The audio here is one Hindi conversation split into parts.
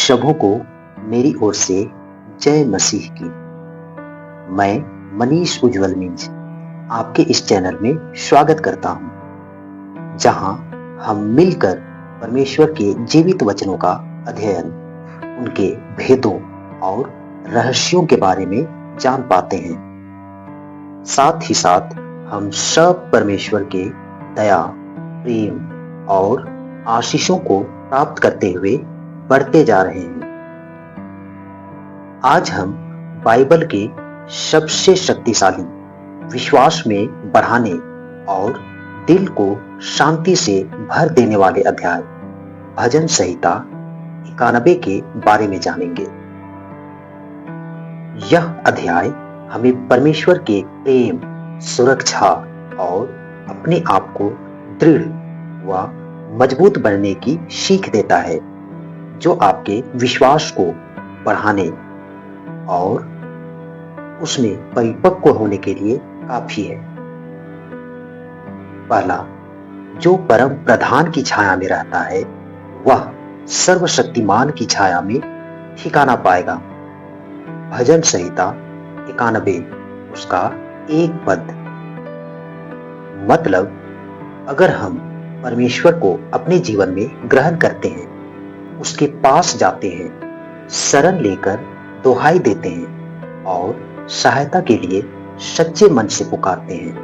सबों को मेरी ओर से जय मसीह की। मैं मनीष उज्जवल मींज आपके इस चैनल में स्वागत करता हूं, जहां हम मिलकर परमेश्वर के जीवित वचनों का अध्ययन, उनके भेदों और रहस्यों के बारे में जान पाते हैं। साथ ही साथ हम सब परमेश्वर के दया, प्रेम और आशीषों को प्राप्त करते हुए बढ़ते जा रहे हैं। आज हम बाइबल के सबसे शक्तिशाली, विश्वास में बढ़ाने और दिल को शांति से भर देने वाले अध्याय भजन संहिता 91 के बारे में जानेंगे। यह अध्याय हमें परमेश्वर के प्रेम, सुरक्षा और अपने आप को दृढ़ व मजबूत बनने की सीख देता है, जो आपके विश्वास को बढ़ाने और उसमें परिपक्व होने के लिए काफी है। पहला, जो परम प्रधान की छाया में रहता है वह सर्वशक्तिमान की छाया में ठिकाना पाएगा। भजन संहिता 91 उसका 1 पद। मतलब, अगर हम परमेश्वर को अपने जीवन में ग्रहण करते हैं, उसके पास जाते हैं, शरण लेकर दुहाई देते हैं और सहायता के लिए सच्चे मन से पुकारते हैं,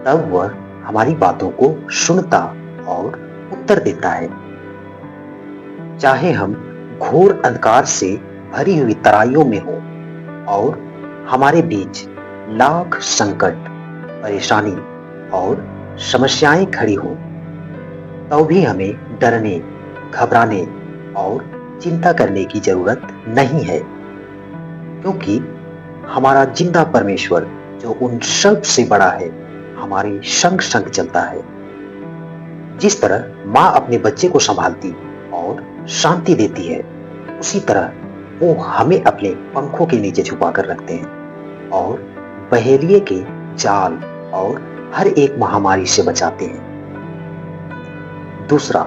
तब वह हमारी बातों को सुनता और उत्तर देता है। चाहे हम घोर अंधकार से भरी हुई तराइयों में हो और हमारे बीच लाख संकट, परेशानी और समस्याएं खड़ी हो, तो भी हमें डरने, घबराने और चिंता करने की जरूरत नहीं है, क्योंकि हमारा जिंदा परमेश्वर, जो उन सब से बड़ा है, हमारे संग संग चलता है। जिस तरह माँ अपने बच्चे को संभालती और शांति देती है, उसी तरह वो हमें अपने पंखों के नीचे छुपा कर रखते हैं और बहेलिए के जाल और हर एक महामारी से बचाते हैं। दूसरा,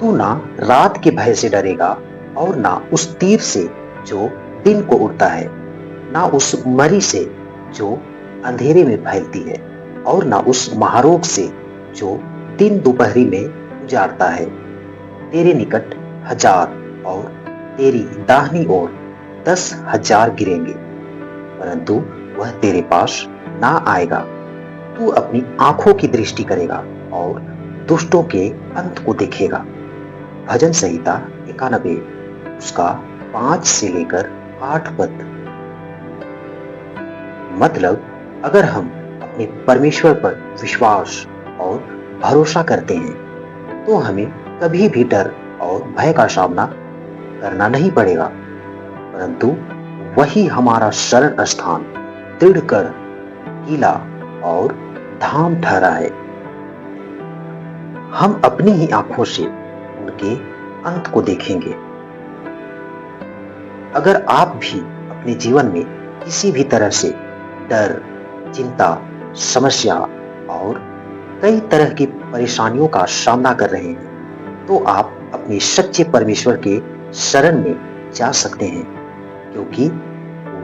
तू ना रात के भय से डरेगा और ना उस तीर से जो दिन को उड़ता है, ना उस मरी से जो अंधेरे में फैलती है, और ना उस महारोग से जो दिन दोपहरी में उजाड़ता है। तेरे निकट 1000 और तेरी दाहिनी ओर 10,000 गिरेंगे, परंतु वह तेरे पास ना आएगा। तू अपनी आंखों की दृष्टि करेगा और दुष्टों के अंत को देखेगा। भजन संहिता 91 उसका 5 से लेकर 8 पद। मतलब, अगर हम अपने परमेश्वर पर विश्वास और भरोसा करते हैं, तो हमें कभी भी डर और भय का सामना करना नहीं पड़ेगा, परंतु वही हमारा शरण स्थान, दृढ़ कर, किला और धाम ठहरा है। हम अपनी ही आंखों से उनके अंत को देखेंगे। अगर आप भी अपने जीवन में किसी भी तरह से डर, चिंता, समस्या और कई तरह की परेशानियों का सामना कर रहे हैं, तो आप अपने सच्चे परमेश्वर के शरण में जा सकते हैं, क्योंकि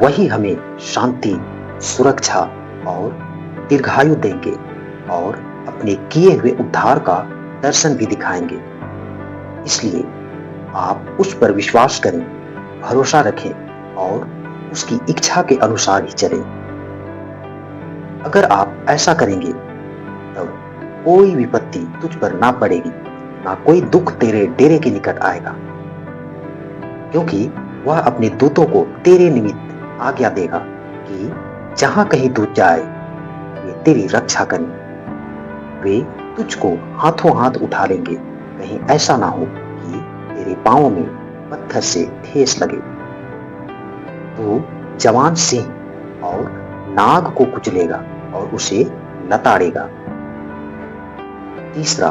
वही हमें शांति, सुरक्षा और दीर्घायु देंगे और अपने किए हुए उद्धार का दर्शन भी दिखाएंगे। इसलिए आप उस पर विश्वास करें, भरोसा रखें और उसकी इच्छा के अनुसार ही चलें। अगर आप ऐसा करेंगे, तब कोई विपत्ति तुझ पर ना पड़ेगी, ना कोई दुख तेरे डेरे के निकट आएगा, क्योंकि वह अपने दूतों को तेरे निमित्त आज्ञा देगा कि जहां कहीं तू जाए, वे तेरी रक्षा करें। वे तुझको हाथों हाथ उठा लेंगे, कहीं ऐसा ना हो कि तेरे पांवों में पत्थर से ठेस लगे। तू जवान सिंह और नाग को कुचलेगा और उसे लताड़ेगा। तीसरा,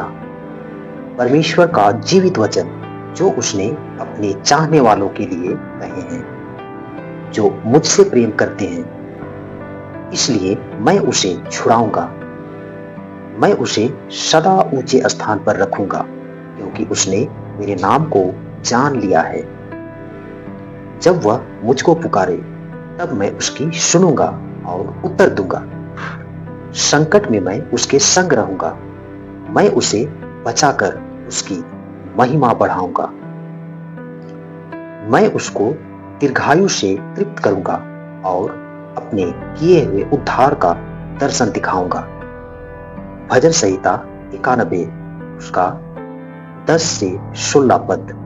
परमेश्वर का जीवित वचन, जो उसने अपने चाहने वालों के लिए कहे हैं, जो मुझसे प्रेम करते हैं, इसलिए मैं उसे छुड़ाऊंगा, मैं उसे सदा ऊंचे स्थान पर रखूंगा, क्योंकि उसने मेरे नाम को जान लिया है। जब वह मुझको पुकारे तब मैं उसकी सुनूंगा और उत्तर दूंगा। संकट में मैं उसके संग रहूंगा। मैं उसे बचाकर उसकी महिमा बढ़ाऊंगा। मैं उसको दीर्घायु से तृप्त करूंगा और अपने किए हुए उद्धार का दर्शन दिखाऊंगा। भजन संहिता 91 उसका 10 से 16 पद।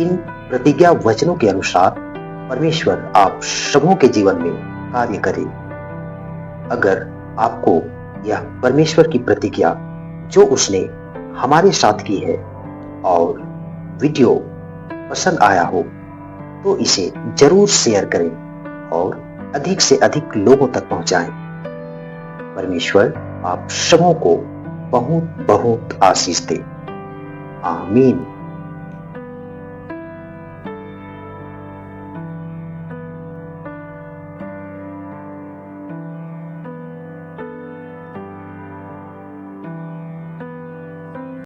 इन प्रतिज्ञा वचनों के अनुसार परमेश्वर आप सबों के जीवन में कार्य करे। अगर आपको यह परमेश्वर की प्रतिज्ञा जो उसने हमारे साथ की है और वीडियो पसंद आया हो तो इसे जरूर शेयर करें और अधिक से अधिक लोगों तक पहुंचाएं। परमेश्वर आप सबों को बहुत बहुत आशीष दे। आमीन।